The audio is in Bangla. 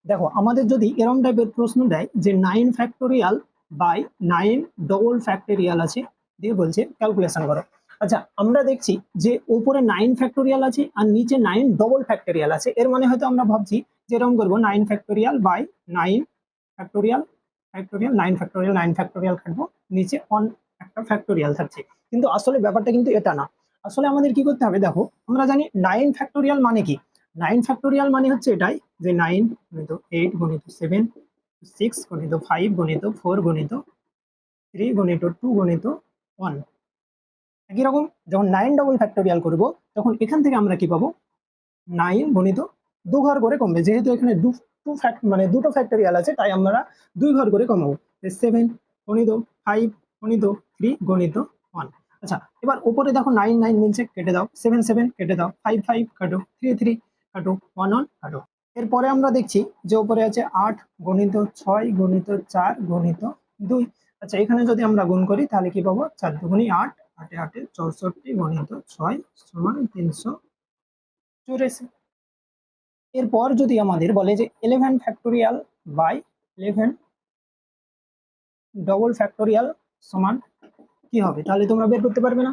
দেখো আমাদের যদি এরকম টাইপের প্রশ্ন দেয় যে 9 ফ্যাক্টোরিয়াল বাই 9 ডবল ফ্যাক্টোরিয়াল আছে, দিয়ে বলছে ক্যালকুলেশন করো। আচ্ছা, আমরা দেখছি যে উপরে 9 ফ্যাক্টোরিয়াল আছে আর নিচে 9 ডবল ফ্যাক্টোরিয়াল আছে, এর মানে হয়তো আমরা ভাবছি যে এরকম করবো 9 factorial by 9 factorial, factorial 9 factorial, 9 factorial কাটবো, নিচে অন একটা ফ্যাক্টোরিয়াল থাকছে। কিন্তু আসলে ব্যাপারটা কিন্তু এটা না। আসলে আমাদের কি করতে হবে, দেখো আমরা জানি 9 ফ্যাক্টোরিয়াল মানে কি। 9 ফ্যাক্টোরিয়াল মানে হচ্ছে এটাই যে 9 × 8 × 6 × 5 × 4 × 3 × 2 × 1। একই রকম যখন 9 ডবল ফ্যাক্টোরিয়াল করবো তখন এখান থেকে আমরা কি পাবো, 9 × 2 ঘর করে কমবে, যেহেতু এখানে মানে দুটো ফ্যাক্টোরিয়াল আছে তাই আমরা 2 ঘর করে কমাবো। 7 × 5 × 3 আচ্ছা, এবার উপরে দেখো 9 9 মিলছে, কেটে দাও। 7 7 কেটে দাও, 5 5 কাটো, 3 3 কাটো, 1 1 কাটো। এরপরে আমরা দেখছি যে উপরে আছে 8 × 6 × 4 × 2। আচ্ছা, এখানে যদি আমরা গুণ করি তাহলে কি পাবো, 4 2 8, 8 8 64 × 6 সমান 384। এরপর যদি আমাদের বলে যে 11 ফ্যাক্টোরিয়াল বাই 11 ডবল ফ্যাক্টোরিয়াল সমান কি হবে, তাহলে তোমরা বের করতে পারবে না।